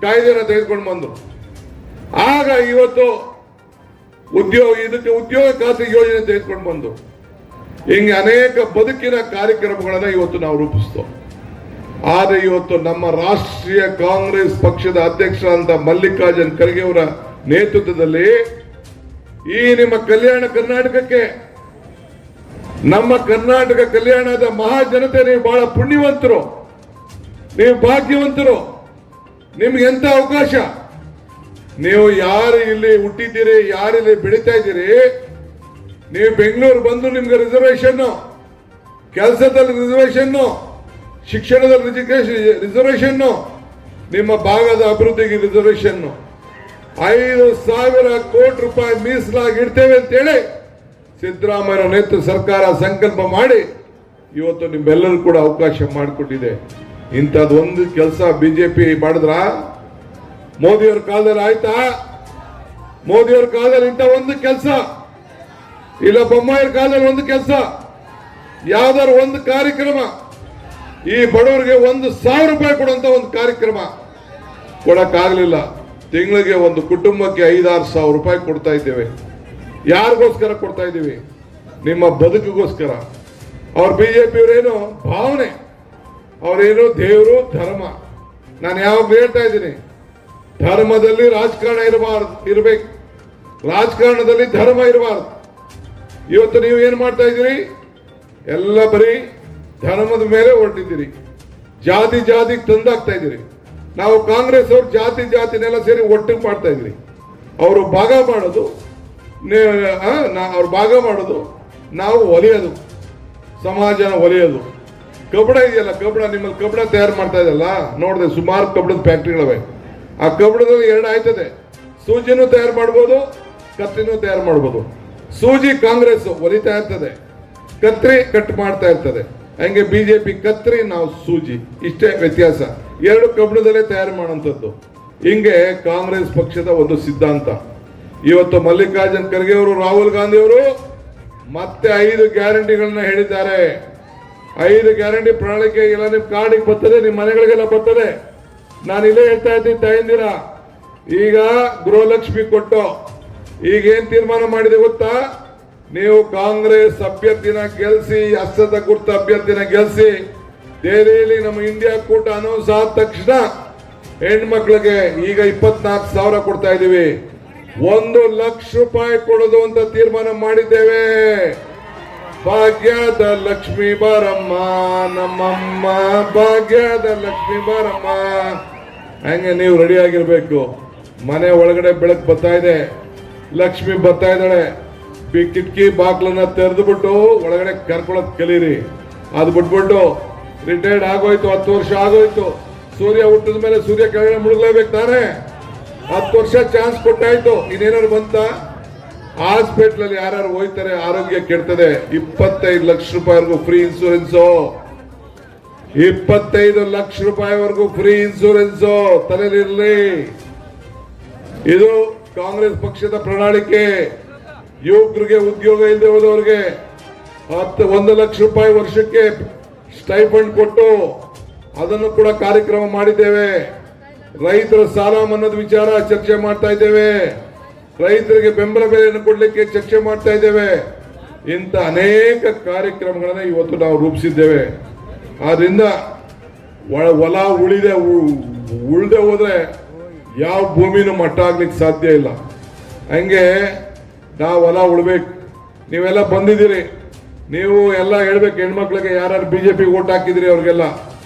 ಕಾಯ್ದೆಯನ್ನು ತೆಗೆದುಕೊಂಡು ಬಂದ್ರು. ಆಗ ಇವತ್ತು ಇದಕ್ಕೆ ಉದ್ಯೋಗ ಖಾತ್ರಿ ಯೋಜನೆ ತೆಗೆದುಕೊಂಡು ಬಂದು, ಹಿಂಗೆ ಅನೇಕ ಬದುಕಿನ ಕಾರ್ಯಕ್ರಮಗಳನ್ನ ಇವತ್ತು ನಾವು ರೂಪಿಸ್ತೋ. ಆದರೆ ಇವತ್ತು ನಮ್ಮ ರಾಷ್ಟ್ರೀಯ ಕಾಂಗ್ರೆಸ್ ಪಕ್ಷದ ಅಧ್ಯಕ್ಷರಾದಂತ ಮಲ್ಲಿಕಾರ್ಜುನ್ ಖರ್ಗೆ ಅವರ ನೇತೃತ್ವದಲ್ಲಿ ಈ ನಿಮ್ಮ ಕಲ್ಯಾಣ ಕರ್ನಾಟಕಕ್ಕೆ, ನಮ್ಮ ಕರ್ನಾಟಕ ಕಲ್ಯಾಣದ ಮಹಾಜನತೆ, ನೀವು ಬಹಳ ಪುಣ್ಯವಂತರು, ನೀವು ಭಾಗ್ಯವಂತರು. ನಿಮ್ಗೆ ಎಂತ ಅವಕಾಶ. ನೀವು ಯಾರು ಇಲ್ಲಿ ಹುಟ್ಟಿದ್ದೀರಿ, ಯಾರಿಲ್ಲಿ ಬೆಳೀತಾ ಇದ್ದೀರಿ, ನೀವು ಬೆಂಗಳೂರು ಬಂದು ನಿಮ್ಗೆ ರಿಸರ್ವೇಶನ್, ಕೆಲಸದಲ್ಲಿ ರಿಸರ್ವೇಶನ್, ಶಿಕ್ಷಣದಲ್ಲಿ ರಿಸರ್ವೇಶನ್, ನಿಮ್ಮ ಭಾಗದ ಅಭಿವೃದ್ಧಿಗೆ ರಿಸರ್ವೇಶನ್, 5,000 ಕೋಟಿ ರೂಪಾಯಿ ಮೀಸಲಾಗಿ ಇಡ್ತೇವೆ ಅಂತೇಳಿ ಸಿದ್ದರಾಮಯ್ಯ ನೇತೃತ್ವ ಸರ್ಕಾರ ಸಂಕಲ್ಪ ಮಾಡಿ ಇವತ್ತು ನಿಮ್ಮೆಲ್ಲರೂ ಕೂಡ ಅವಕಾಶ ಮಾಡಿಕೊಟ್ಟಿದೆ. ಇಂಥದ್ದೊಂದು ಕೆಲಸ ಬಿಜೆಪಿ ಮಾಡಿದ್ರ? ಮೋದಿಯವ್ರ ಕಾಲದಲ್ಲಿ ಆಯ್ತಾ? ಮೋದಿಯವ್ರ ಕಾಲದಲ್ಲಿ ಇಂಥ ಒಂದು ಕೆಲಸ ಇಲ್ಲ, ಬೊಮ್ಮಾಯಿಯವ್ರ ಕಾಲದಲ್ಲಿ ಒಂದು ಕೆಲಸ, ಯಾವ್ದಾದ್ರು ಒಂದು ಕಾರ್ಯಕ್ರಮ, ಈ ಬಡವರಿಗೆ 1,000 ರೂಪಾಯಿ ಕೊಡುವಂತ ಒಂದು ಕಾರ್ಯಕ್ರಮ ಕೊಡಕ್ಕಾಗಲಿಲ್ಲ. ತಿಂಗಳಿಗೆ ಒಂದು ಕುಟುಂಬಕ್ಕೆ 5-6 ಸಾವಿರ ರೂಪಾಯಿ ಕೊಡ್ತಾ ಇದ್ದೇವೆ. ಯಾರಿಗೋಸ್ಕರ ಕೊಡ್ತಾ ಇದ್ದೀವಿ? ನಿಮ್ಮ ಬದುಕಿಗೋಸ್ಕರ. ಅವ್ರ ಬಿಜೆಪಿಯವರೇನು ಭಾವನೆ, ಅವರೇನು ದೇವರು ಧರ್ಮ. ನಾನು ಯಾವಾಗ ಹೇಳ್ತಾ ಇದ್ದೀನಿ, ಧರ್ಮದಲ್ಲಿ ರಾಜಕಾರಣ ಇರಬೇಕು, ರಾಜಕಾರಣದಲ್ಲಿ ಧರ್ಮ ಇರಬಾರ್ದು. ಇವತ್ತು ನೀವು ಏನ್ ಮಾಡ್ತಾ ಇದ್ದೀರಿ, ಎಲ್ಲ ಬರೀ ಧರ್ಮದ ಮೇಲೆ ಹೊರಟಿದ್ದೀರಿ, ಜಾತಿ ಜಾತಿಗೆ ತಂದಾಗ್ತಾ ಇದ್ದೀರಿ. ನಾವು ಕಾಂಗ್ರೆಸ್ ಅವ್ರು ಜಾತಿನೆಲ್ಲ ಸೇರಿ ಒಟ್ಟಿಗೆ ಮಾಡ್ತಾ ಇದ್ರಿ. ಅವರು ಭಾಗ ಮಾಡೋದು, ಅವ್ರು ಭಾಗ ಮಾಡೋದು, ನಾವು ಒಲೆಯೋದು, ಸಮಾಜನ ಒಲೆಯೋದು. ಕಬ್ಬಣ ಇದೆಯಲ್ಲ, ಕಬ್ಬಣ ನಿಮ್ಮಲ್ಲಿ ಕಬ್ಬಣ ತಯಾರು ಮಾಡ್ತಾ ಇದೆಯಲ್ಲ, ನೋಡಿದೆ ಸುಮಾರು ಕಬ್ಬಣದ ಫ್ಯಾಕ್ಟ್ರಿಗಳವೆ. ಆ ಕಬ್ಬಣದಲ್ಲಿ ಎರಡು ಆಯ್ತದೆ, ಸೂಜಿನೂ ತಯಾರು ಮಾಡ್ಬೋದು, ಕತ್ರಿನೂ ತಯಾರು ಮಾಡ್ಬೋದು. ಸೂಜಿ ಕಾಂಗ್ರೆಸ್ ಒಲಿತಾ ಇರ್ತದೆ, ಕತ್ರಿ ಕಟ್ ಮಾಡ್ತಾ ಇರ್ತದೆ. ಹಂಗೆ ಬಿಜೆಪಿ ಕತ್ರಿ, ನಾವು ಸೂಜಿ, ಇಷ್ಟೇ ವ್ಯತ್ಯಾಸ. ಎರಡು ಕಬ್ಬಣದಲ್ಲೇ ತಯಾರು ಮಾಡುವಂಥದ್ದು. ಹಿಂಗೆ ಕಾಂಗ್ರೆಸ್ ಪಕ್ಷದ ಒಂದು ಸಿದ್ಧಾಂತ. ಇವತ್ತು ಮಲ್ಲಿಕಾರ್ಜುನ್ ಖರ್ಗೆ ಅವರು, ರಾಹುಲ್ ಗಾಂಧಿ ಅವರು ಮತ್ತೆ 5 ಗ್ಯಾರಂಟಿಗಳನ್ನ ಹೇಳಿದ್ದಾರೆ. 5 ಗ್ಯಾರಂಟಿ ಪ್ರಣಾಳಿಕೆ ಎಲ್ಲ ನಿಮ್ ಕಾರ್ಡಿಗೆ ಬರ್ತದೆ, ನಿಮ್ ಮನೆಗಳಿಗೆಲ್ಲ ಬರ್ತದೆ. ನಾನು ಇಲ್ಲೇ ಹೇಳ್ತಾ ಇದ್ದೀನಿ ತಾಯಂದಿರ, ಈಗ ಗೃಹಲಕ್ಷ್ಮಿ ಕೊಟ್ಟು ಈಗೇನ್ ತೀರ್ಮಾನ ಮಾಡಿದೆ ಗೊತ್ತಾ, ನೀವು ಕಾಂಗ್ರೆಸ್ ಅಭ್ಯರ್ಥಿನ ಗೆಲ್ಸಿ, ಹಸ್ತದ ಗುರ್ತ ಅಭ್ಯರ್ಥಿನ ಗೆಲ್ಸಿ, ದೆಹಲಿಯಲ್ಲಿ ನಮ್ಮ ಇಂಡಿಯಾ ಕೂಟ ಅನೌನ್ಸ್ ಆದ ತಕ್ಷಣ ಹೆಣ್ಮಕ್ಳಿಗೆ ಈಗ 24,000 ಕೊಡ್ತಾ ಇದೀವಿ. 1 ಲಕ್ಷ ರೂಪಾಯಿ ಕೊಡೋದು ಅಂತ ತೀರ್ಮಾನ ಮಾಡಿದ್ದೇವೆ. ಭಾಗ್ಯದ ಲಕ್ಷ್ಮೀ ಬಾರಮ್ಮ ನಮ್ಮಮ್ಮ, ಭಾಗ್ಯದ ಲಕ್ಷ್ಮೀ ಬಾರಮ್ಮ. ಹಂಗೆ ನೀವು ರೆಡಿ ಆಗಿರ್ಬೇಕು. ಮನೆ ಒಳಗಡೆ ಬೆಳಕು ಬರ್ತಾ ಇದೆ, ಲಕ್ಷ್ಮಿ ಬರ್ತಾ ಇದ್ದಾಳೆ. ಕಿಟಕಿ ಬಾಗ್ಲನ್ನ ತೆರೆದು ಬಿಟ್ಟು ಒಳಗಡೆ ಕರ್ಕೊಳ್ಳೋದು ಕಲೀರಿ. ಅದು ಬಿಟ್ಬಿಟ್ಟು ರಿಟೈರ್ಡ್ ಆಗೋಯ್ತು, 10 ವರ್ಷ ಆಗೋಯ್ತು, ಸೂರ್ಯ ಹುಟ್ಟಿದ ಮೇಲೆ ಸೂರ್ಯ ಕೆಳಗಡೆ ಮುಳುಗಲೇಬೇಕು ತಾನೆ. 10 ವರ್ಷ ಚಾನ್ಸ್ ಕೊಟ್ಟಾಯ್ತು, ಇನ್ನೇನಾದ್ರು ಬಂತ? ಹಾಸ್ಪಿಟಲ್ ಅಲ್ಲಿ ಯಾರು ಹೋಯ್ತಾರೆ, ಆರೋಗ್ಯ ಕೆಡ್ತದೆ. 25 ಲಕ್ಷ ರೂಪಾಯಿವರೆಗೂ ಫ್ರೀ ಇನ್ಸೂರೆನ್ಸ್, 25 ಲಕ್ಷ ರೂಪಾಯಿವರೆಗೂ ಫ್ರೀ ಇನ್ಸೂರೆನ್ಸ್ ತಲೆಲಿರ್ಲಿ. ಇದು ಕಾಂಗ್ರೆಸ್ ಪಕ್ಷದ ಪ್ರಣಾಳಿಕೆ. ಯುವಕರಿಗೆ ಉದ್ಯೋಗ ಇಲ್ಲದೆ ಹೋದವರಿಗೆ 1 ಲಕ್ಷ ರೂಪಾಯಿ ವರ್ಷಕ್ಕೆ ಸ್ಟೈಫಂಡ್ ಕೊಟ್ಟು ಅದನ್ನು ಕೂಡ ಕಾರ್ಯಕ್ರಮ ಮಾಡಿದ್ದೇವೆ. ರೈತರ ಸಾಲ ಮನ್ನಾದ ವಿಚಾರ ಚರ್ಚೆ ಮಾಡ್ತಾ ಇದ್ದೇವೆ. ರೈತರಿಗೆ ಬೆಂಬಲ ಬೆಲೆಯನ್ನು ಕೊಡಲಿಕ್ಕೆ ಚರ್ಚೆ ಮಾಡ್ತಾ ಇದ್ದೇವೆ. ಇಂಥ ಅನೇಕ ಕಾರ್ಯಕ್ರಮಗಳನ್ನು ಇವತ್ತು ನಾವು ರೂಪಿಸಿದ್ದೇವೆ. ಆದ್ರಿಂದ ಹೊಲ ಉಳಿದೆ ಹೋದ್ರೆ ಯಾವ ಭೂಮಿನೂ ಮಟ್ಟ ಆಗ್ಲಿಕ್ಕೆ ಸಾಧ್ಯ ಇಲ್ಲ. ಹಂಗೆ ನಾವು ಹೊಲ ಉಳ್ಬೇಕು. ನೀವೆಲ್ಲ ಬಂದಿದ್ದೀರಿ, ನೀವು ಎಲ್ಲ ಹೇಳ್ಬೇಕು ಹೆಣ್ಮಕ್ಳಿಗೆ, ಯಾರು ಬಿಜೆಪಿ ಓಟ್ ಹಾಕಿದ್ರಿ ಅವ್ರಿಗೆಲ್ಲ.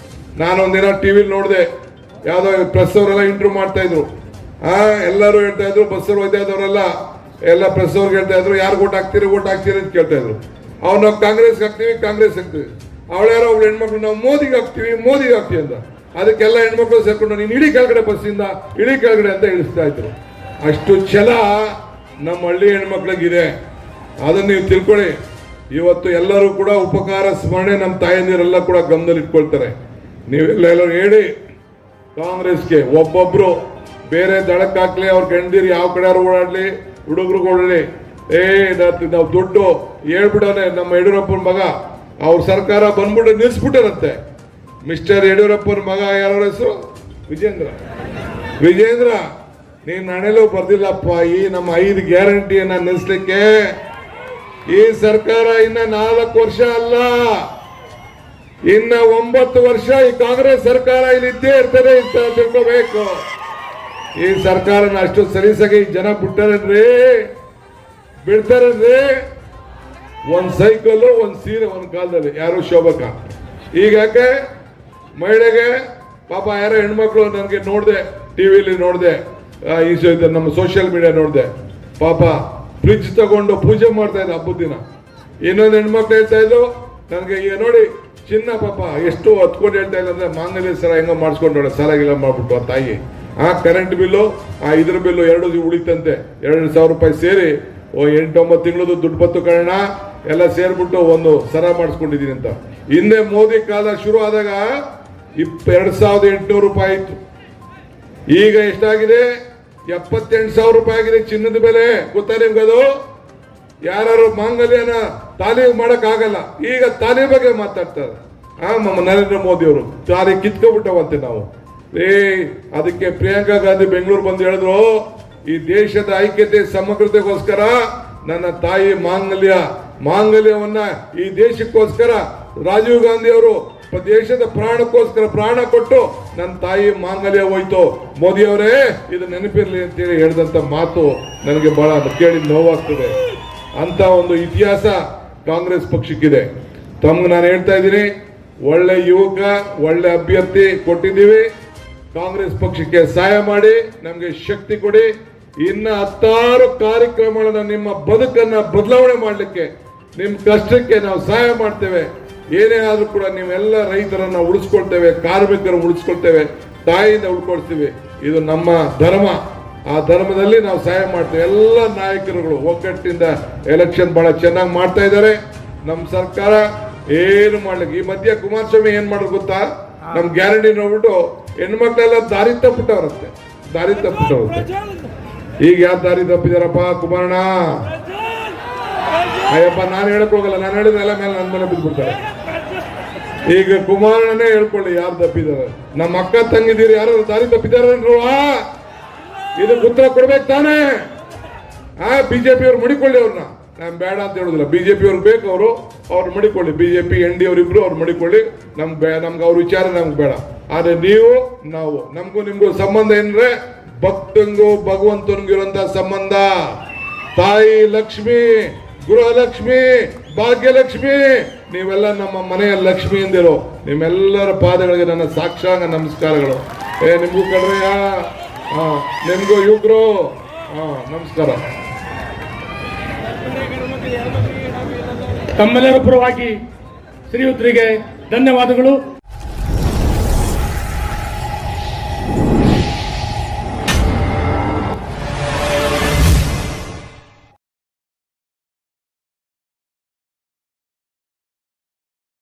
ನಾನೊಂದಿನ ಟಿವಿಲಿ ನೋಡಿದೆ, ಯಾವ್ದೋ ಪ್ರೆಸ್ ಅವರೆಲ್ಲ ಇಂಟರ್ವ್ಯೂ ಮಾಡ್ತಾ ಇದ್ರು. ಎಲ್ಲರೂ ಹೇಳ್ತಾ ಇದ್ರು, ಬಸ್ಸಲ್ಲಿ ಹೋಗ್ತಾ ಇದ್ದವರೆಲ್ಲ ಎಲ್ಲ ಪ್ರೆಸ್ ಅವ್ರಿಗೆ ಹೇಳ್ತಾ ಇದ್ರು, ಯಾರು ಓಟ್ ಹಾಕ್ತೀರಿ ಅಂತ ಕೇಳ್ತಾ ಇದ್ರು. ಅವ್ರು ನಾವು ಕಾಂಗ್ರೆಸ್ ಹಾಕ್ತೀವಿ. ಅವಳ್ಯಾರೋ ಅವ್ಳು ಹೆಣ್ಮಕ್ಳು ನಾವು ಮೋದಿಗೆ ಹಾಕ್ತೀವಿ ಅಂತ. ಅದಕ್ಕೆಲ್ಲ ಹೆಣ್ಮಕ್ಳು ಸೇರ್ಕೊಂಡು ನೀನು ಇಳಿ ಕೆಳಗಡೆ ಬಸ್ಸಿಂದ ಇಳಿ ಕೆಳಗಡೆ ಅಂತ ಇಳಿಸ್ತಾ ಇದ್ರು. ಅಷ್ಟು ಛಲ ನಮ್ಮ ಹಳ್ಳಿ ಹೆಣ್ಮಕ್ಳಿಗಿದೆ. ಅದನ್ನು ನೀವು ತಿಳ್ಕೊಳ್ಳಿ. ಇವತ್ತು ಎಲ್ಲರೂ ಕೂಡ ಉಪಕಾರ ಸ್ಮರಣೆ ನಮ್ಮ ತಾಯಂದಿರೆಲ್ಲ ಕೂಡ ಗಮನದಲ್ಲಿ ಇಟ್ಕೊಳ್ತಾರೆ. ನೀವೆಲ್ಲರೂ ಹೇಳಿ ಕಾಂಗ್ರೆಸ್ಗೆ, ಒಬ್ಬೊಬ್ರು ಬೇರೆ ದಳಕ್ಕೆ ಹಾಕ್ಲಿ, ಅವ್ರ ಗಂಡೀರು ಯಾವ ಕಡೆ ಓಡಾಡ್ಲಿ, ಹುಡುಗರು ಓಡಲಿ, ನಾವು ದುಡ್ಡು ಹೇಳ್ಬಿಡೋನೆ. ನಮ್ಮ ಯಡಿಯೂರಪ್ಪನ ಮಗ ಅವ್ರ ಸರ್ಕಾರ ಬಂದ್ಬಿಟ್ಟು ನಿಲ್ಸ್ಬಿಟ್ಟರಂತೆ. ಮಿಸ್ಟರ್ ಯಡಿಯೂರಪ್ಪನ ಮಗ ಯಾರ ಹೆಸರು? ವಿಜೇಂದ್ರ. ನೀನ್ ನಾನೆಲ್ಲೂ ಬರ್ದಿಲ್ಲಪ್ಪ. ಈ ನಮ್ಮ 5 ಗ್ಯಾರಂಟಿಯನ್ನ ನಿಲ್ಲಿಸ್ಲಿಕ್ಕೆ ಈ ಸರ್ಕಾರ ಇನ್ನ 4 ವರ್ಷ ಅಲ್ಲ, ಇನ್ನ 9 ವರ್ಷ ಈ ಕಾಂಗ್ರೆಸ್ ಸರ್ಕಾರ ಇಲ್ಲಿ ಇದ್ದೇ ಇರ್ತದೆ ಅಂತ ತಿಳ್ಕೋಬೇಕು. ಈ ಸರ್ಕಾರನ ಅಷ್ಟು ಸಲೀಸಾಗಿ ಜನ ಬಿಡ್ತಾರನ್ರಿ. ಒಂದ್ ಸೈಕಲ್, ಒಂದ್ ಸೀರೆ ಒಂದ್ ಕಾಲದಲ್ಲಿ ಯಾರು ಶೋಭಕ. ಈಗ ಯಾಕೆ ಮಹಿಳೆಗೆ ಪಾಪ ಯಾರೋ ಹೆಣ್ಮಕ್ಳು ನನಗೆ ನೋಡಿದೆ, ಟಿವಿಲಿ ನೋಡಿದೆ, ನಮ್ಮ ಸೋಷಿಯಲ್ ಮೀಡಿಯಾ ನೋಡಿದೆ, ಪಾಪ ಫ್ರಿಡ್ಜ್ ತಗೊಂಡು ಪೂಜೆ ಮಾಡ್ತಾ ಇದ್ದ ಹಬ್ಬದ ದಿನ. ಇನ್ನೊಂದು ಹೆಣ್ಮಕ್ಳು ಹೇಳ್ತಾ ಇದ್ರು ನನಗೆ, ಈಗ ನೋಡಿ ಚಿನ್ನ ಪಾಪ ಎಷ್ಟು ಹೊತ್ಕೊಂಡು ಹೇಳ್ತಾ ಇಲ್ಲ ಅಂದ್ರೆ, ಮಾಂಗಲ್ಯ ಸರ ಹೆಂಗ ಮಾಡಿಸ್ಕೊಂಡೋಳೆ, ಸಾಲ ಗಿಲ ಮಾಡ್ಬಿಟ್ಟು ಆ ತಾಯಿ. ಕರೆಂಟ್ ಬಿಲ್ಲು, ಇದ್ರ ಬಿಲ್ಲು 2 ಉಳಿತಂತೆ. 2,000 ರೂಪಾಯಿ ಸೇರಿ 8-9 ತಿಂಗಳದು ದುಡ್ಡು ಬತ್ತು ಕಾರಣ ಎಲ್ಲ ಸೇರ್ಬಿಟ್ಟು ಒಂದು ಸರ ಮಾಡಿಸ್ಕೊಂಡಿದೀನಿ ಅಂತ. ಹಿಂದೆ ಮೋದಿ ಕಾಲ ಶುರು ಆದಾಗ 2,800 ರೂಪಾಯಿ ಇತ್ತು. ಈಗ ಎಷ್ಟಾಗಿದೆ? 78,000 ರೂಪಾಯಿ ಆಗಿದೆ ಚಿನ್ನದ ಬೆಲೆ. ಗೊತ್ತಾ ನಿಮ್ಗದು? ಯಾರು ಮಾಂಗಲ್ಯನ ತಾಲಿ ಮಾಡಕ್ ಆಗಲ್ಲ. ಈಗ ತಾಲಿ ಬಗ್ಗೆ ಮಾತಾಡ್ತಾರೆ ನಮ್ಮ ನರೇಂದ್ರ ಮೋದಿ ಅವರು. ತಾಲಿ ಕಿತ್ಕೊಬಿಟ್ಟವಂತೆ ನಾವು. ಅದಕ್ಕೆ ಪ್ರಿಯಾಂಕಾ ಗಾಂಧಿ ಬೆಂಗಳೂರು ಬಂದು ಹೇಳಿದ್ರು, ಈ ದೇಶದ ಐಕ್ಯತೆ ಸಮಗ್ರತೆಗೋಸ್ಕರ ನನ್ನ ತಾಯಿ ಮಾಂಗಲ್ಯವನ್ನ ಈ ದೇಶಕ್ಕೋಸ್ಕರ ರಾಜೀವ್ ಗಾಂಧಿ ಅವರು ದೇಶದ ಪ್ರಾಣಕ್ಕೋಸ್ಕರ ಪ್ರಾಣ ಕೊಟ್ಟು ನನ್ನ ತಾಯಿ ಮಾಂಗಲ್ಯ ಹೋಯ್ತು, ಮೋದಿ ಅವರೇ ಇದು ನೆನಪಿರ್ಲಿ ಅಂತೇಳಿ ಹೇಳಿದಂತ ಮಾತು ನನಗೆ ಬಹಳ ಕೇಳಿ ನೋವಾಗ್ತದೆ. ಅಂತ ಒಂದು ಇತಿಹಾಸ ಕಾಂಗ್ರೆಸ್ ಪಕ್ಷಕ್ಕಿದೆ. ತಮ್ಗೆ ನಾನು ಹೇಳ್ತಾ ಇದ್ದೀನಿ, ಒಳ್ಳೆ ಯುವಕ, ಒಳ್ಳೆ ಅಭ್ಯರ್ಥಿ ಕೊಟ್ಟಿದ್ದೀವಿ. ಕಾಂಗ್ರೆಸ್ ಪಕ್ಷಕ್ಕೆ ಸಹಾಯ ಮಾಡಿ, ನಮಗೆ ಶಕ್ತಿ ಕೊಡಿ. ಇನ್ನ 10 ಕಾರ್ಯಕ್ರಮಗಳನ್ನ ನಿಮ್ಮ ಬದುಕನ್ನ ಬದಲಾವಣೆ ಮಾಡಲಿಕ್ಕೆ, ನಿಮ್ಮ ಕಷ್ಟಕ್ಕೆ ನಾವು ಸಹಾಯ ಮಾಡ್ತೇವೆ. ಏನೇ ಆದ್ರೂ ಕೂಡ ನೀವೆಲ್ಲ ರೈತರನ್ನ ಉಳಿಸ್ಕೊಳ್ತೇವೆ, ಕಾರ್ಮಿಕರನ್ನು ಉಳಿಸ್ಕೊಳ್ತೇವೆ, ತಾಯಿಯಿಂದ ಉಳ್ಕೊಳ್ತೀವಿ. ಇದು ನಮ್ಮ ಧರ್ಮ. ಆ ಧರ್ಮದಲ್ಲಿ ನಾವು ಸಹಾಯ ಮಾಡ್ತೇವೆ. ಎಲ್ಲ ನಾಯಕರುಗಳು ಒಗ್ಗಟ್ಟಿನಿಂದ ಎಲೆಕ್ಷನ್ ಬಹಳ ಚೆನ್ನಾಗಿ ಮಾಡ್ತಾ ಇದ್ದಾರೆ. ನಮ್ಮ ಸರ್ಕಾರ ಏನು ಮಾಡ್ಲಿಕ್ಕೆ, ಈ ಮಧ್ಯ ಕುಮಾರಸ್ವಾಮಿ ಏನ್ ಮಾಡೋದು ಗೊತ್ತಾ, ನಮ್ ಗ್ಯಾರಂಟಿ ನೋಡ್ಬಿಟ್ಟು ಹೆಣ್ಮಕ್ಳೆಲ್ಲ ದಾರಿ ತಪ್ಪಿಟ್ಟವ್ರಂತೆ. ಈಗ ಯಾರು ದಾರಿ ತಪ್ಪಿದಾರಪ್ಪ? ಕುಮಾರಣ್ಣ, ಅಯ್ಯಪ್ಪ ನಾನು ಹೇಳಕ್ ಹೋಗಲ್ಲ, ನಾನು ಹೇಳಿದ್ರೆಲ್ಲ ಮೇಲೆ ನನ್ನ ಮನೆ ಬಿದ್ದ್ಬಿಡ್ತಾರೆ. ಈಗ ಕುಮಾರಣ್ಣನೇ ಹೇಳ್ಕೊಳ್ಳಿ ಯಾರು ತಪ್ಪಿದ್ದಾರೆ. ನಮ್ಮ ಅಕ್ಕ ತಂಗಿದ್ದೀರಿ ಯಾರು ದಾರಿ ತಪ್ಪಿದಾರ? ಇದಕ್ಕೆ ಉತ್ತರ ಕೊಡ್ಬೇಕು ತಾನೇ. ಬಿಜೆಪಿ ಅವ್ರು ಮಡಿಕೊಳ್ಳಿ ಅವ್ರನ್ನ, ನಾನು ಬೇಡ ಅಂತ ಹೇಳುದಿಲ್ಲ. ಬಿಜೆಪಿ ಅವ್ರಿಗೆ ಬೇಕು, ಅವ್ರು ಮಡಿಕೊಳ್ಳಿ. ಬಿಜೆಪಿ ND ಅವರಿಬ್ರು ಅವ್ರು ಮಡಿಕೊಳ್ಳಿ. ನಮ್ಗೆ ಅವ್ರ ವಿಚಾರ ನಮ್ಗೆ ಬೇಡ. ಆದ್ರೆ ನೀವು ನಾವು ನಮಗೂ ನಿಮ್ಗೂ ಸಂಬಂಧ ಏನಂದ್ರೆ ಭಕ್ತಂಗೂ ಭಗವಂತನಿಗೂ ಇರುವಂತ ಸಂಬಂಧ. ತಾಯಿ ಲಕ್ಷ್ಮಿ, ಗೃಹಲಕ್ಷ್ಮಿ, ಭಾಗ್ಯಲಕ್ಷ್ಮಿ, ನೀವೆಲ್ಲ ನಮ್ಮ ಮನೆಯ ಲಕ್ಷ್ಮಿ ಎಂದಿರೋ ನಿಮ್ಮೆಲ್ಲರ ಪಾದಗಳಿಗೆ ನನ್ನ ಸಾಕ್ಷಾಂಗ ನಮಸ್ಕಾರಗಳು. ನಿಮ್ಗೂ ಕಡ್ರಯ್ಯ, ನಿಮ್ಗೂ ಯುವಕರು ನಮಸ್ಕಾರ. ತಮ್ಮೆಲ್ಲರ ಪರವಾಗಿ ಶ್ರೀಯುತರಿಗೆ ಧನ್ಯವಾದಗಳು.